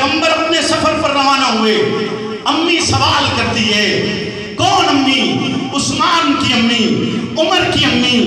پیغمبر اپنے سفر پر روانہ ہوئے، امی سوال کرتی ہے، کون امی؟ عثمان کی امی، عمر کی امی،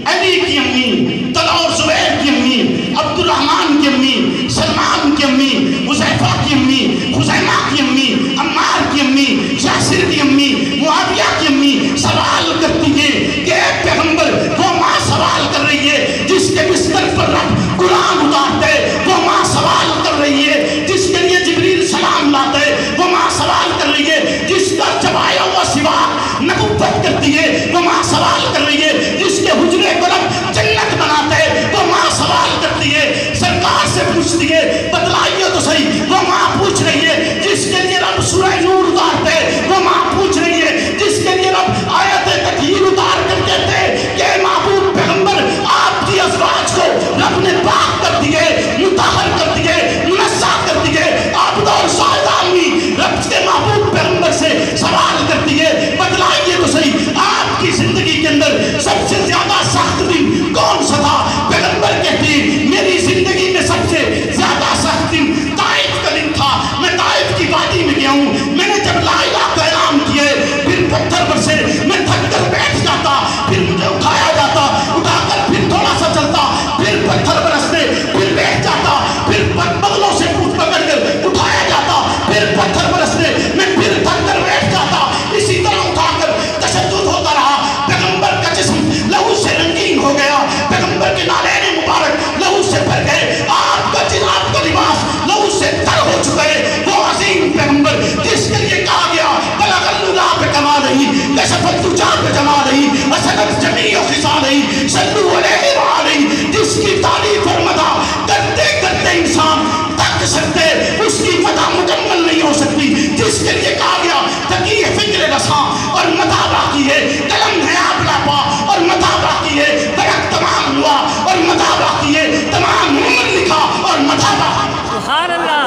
علی کی امی، طلحہ اور زبیر کی امی، عبد الرحمن کی امی، سلمان کی امی، حذیفہ کی امی، خزیمہ کی امی، عمار کی امی، یاسر کی امی، معاویہ کی امی سوال کرتی ہے کہ اے پیغمبر، وہ ماں سوال کر رہی ہے جس کے بستر پر رب قرآن اتارتے، وہ ماں سوال کر رہی ہے جس کے لیے جبریل سلام لاتے، وہ ماں سوال کر رہی ہے جس کا چبایا ہوا سواک نبوت کرتی ہے، وہ ماں سوال کر رہی ہے جس کے حجرے کو رب جنت بناتے، وہ ماں سوال کرتی ہے، سرکار سے پوچھتی ہے بتلائیے تو صحیح، وہ ماں پوچھ رہی ہے جس کے لیے رب سورہ نور اتارتے، وہ ماں پوچھ رہی ہے جس کے لیے رب آیت تطہیر اتار کر کہتے کہ محبوب پیغمبر آپ کی ازواج کو رب نے پاک کر دیے، مطہر کر دیے، منزہ کر دیے، عابدہ اور شاہدہ امی رب کے محبوب پیغمبر سے سوال کرتی ہے بتلائیے تو صحیح آپ کی زندگی کے اندر سب سے زیادہ سخت دن کون سا تھا؟ پیغمبر کہتی میری زندگی میں سب سے زیادہ سخت دن طائف کا دن تھا، میں طائف کی وادی میں گیا ہوں، میں نے جب لا الہ کا اعلان کیا پھر پتھر پر سے میں تھک کر بیٹھ جاتا، پھر مجھے اٹھایا جاتا، اٹھا کر پھر تھوڑا سا چلتا، پھر پتھر برستے، پھر بیٹھ جاتا، پھر بغلوں سے پوچھ پکڑ کر اٹھایا جاتا، پھر پتھر برستے میں پھر تھک کر بیٹھ جاتا، اسی طرح اٹھا کر تشدد ہوتا رہا، پیغمبر کا جسم لہو سے رنگین ہو گیا، پیغمبر کے نالین مبارک لہو سے بھر گئے، آپ کا جناب کا لباس لہو سے تر ہو چکے، وہ عظیم پیغمبر جس کے لیے کہا گیا بلغ اللہ پہ کمال نہیں، کشفت تجا پہ جمال نہیں، اسلت جمیع خصال نہیں، صلو علیہ وآلہ، جس کی تعریف اور مدح کرتے کرتے انسان تک سکتے، اس کی مدح مکمل نہیں ہو سکتی، جس کے لیے کہا گیا تقی فکر رساں اور مدح باقی ہے، قلم ہے آپ لاپا اور مدح باقی ہے، درخت تمام ہوا اور مدح باقی ہے، تمام عمر لکھا اور مدح باقی ہے۔ سبحان اللہ،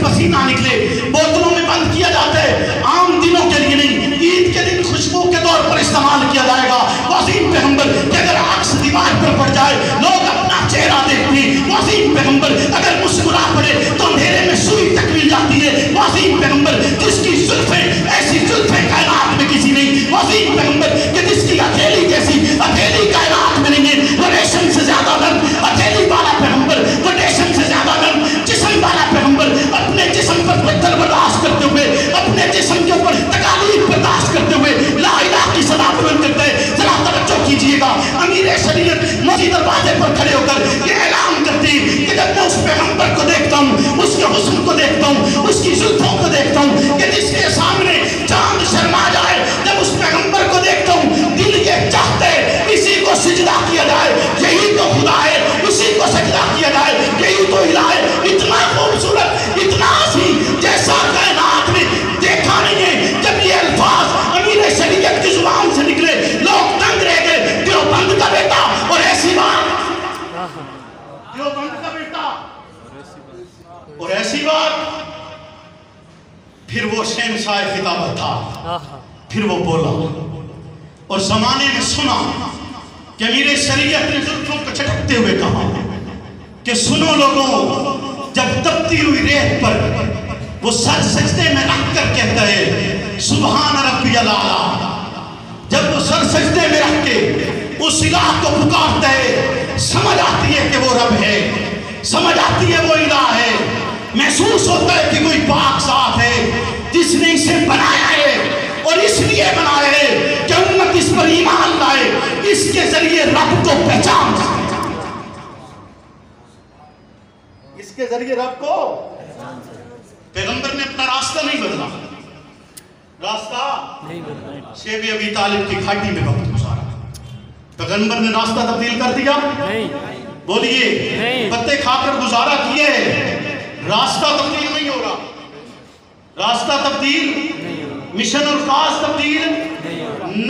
پسینہ نکلے بوتلوں میں بند کیا جاتا ہے، عام دنوں کے لیے نہیں، عید کے دن خوشبو کے طور پر استعمال کیا جائے گا۔ عظیم پیغمبر کہ اگر عکس دیوار پر پڑ جائے لوگ اپنا چہرہ دیکھتے ہیں، عظیم پیغمبر اگر مسکرا پڑے تو اندھیرے میں سوئی تک مل جاتی ہے، عظیم پیغمبر جس کی زلفیں ایسی زلفیں کائنات میں کسی نہیں، عظیم پیغمبر کہ جس کی ہتھیلی جیسی ہتھیلی کائنات میں نہیں ہے، وہ ریشم سے زیادہ نرم ہتھیلی والا پیغمبر، وہ ریشم سے زیادہ نرم جسم والا پیغمبر، اپنے جسم پر پتھر برداشت کرتے ہوئے، اپنے جسم کے اوپر تکالیف برداشت کرتے ہوئے لا الہ کی صدا بلند کرتے ہیں۔ ذرا توجہ کیجئے گا، امیر شریعت مسجد دروازے پر کھڑے ہو کر یہ اعلان کرتی کہ جب میں اس پیغمبر کو دیکھتا ہوں، اس کے حسن کو دیکھتا ہوں، اس کی زلفوں کو دیکھتا ہوں کہ جس کے سامنے چاند شرما جائے، جب اس پیغمبر کو دیکھتا ہوں دل یہ چاہتے اسی کو سجدہ کیا جائے، یہی تو خدا ہے، اسی کو سجدہ کیا جائے، یہی تو الہ ہے۔ اتنا خوبصورت، اتنا عظیم جیسا کائنات میں دیکھا نہیں ہے۔ جب یہ الفاظ امیر شریعت کی زبان سے نکلے لوگ تنگ رہ گئے، دیوبند کا بیٹا اور ایسی بات، دیوبند کا بیٹا اور ایسی بات۔ پھر وہ شہنشاہ خطابت تھا، پھر وہ بولا اور زمانے نے سنا کہ امیر شریعت نے زلفوں کو چٹکتے ہوئے کہا کہ سنو لوگوں، جب تپتی ہوئی ریت پر وہ سر سجدے میں رکھ کر کہتا ہے سبحان ربی الاعلیٰ، جب وہ سر سجدے میں رکھ کے اس الہ کو پکارتا ہے، سمجھ آتی ہے کہ وہ رب ہے، سمجھ آتی ہے وہ الہ ہے، محسوس ہوتا ہے کہ کوئی پاک ذات ہے جس نے اسے بنایا ہے اور اس لیے بنایا ہے کہ امت اس پر ایمان لائے، اس کے ذریعے رب کو پہچان سکے، اس کے ذریعے رب کو۔ پیغمبر نے اپنا راستہ نہیں بدلا، راستہ شیب ابی طالب کی کھاٹی میں وقت گزارا، پیغمبر نے راستہ تبدیل کر دیا؟ بولیے، پتے کھا کر گزارا کیے، راستہ تبدیل نہیں ہو رہا، راستہ تبدیل، مشن اور کاز تبدیل نہیں۔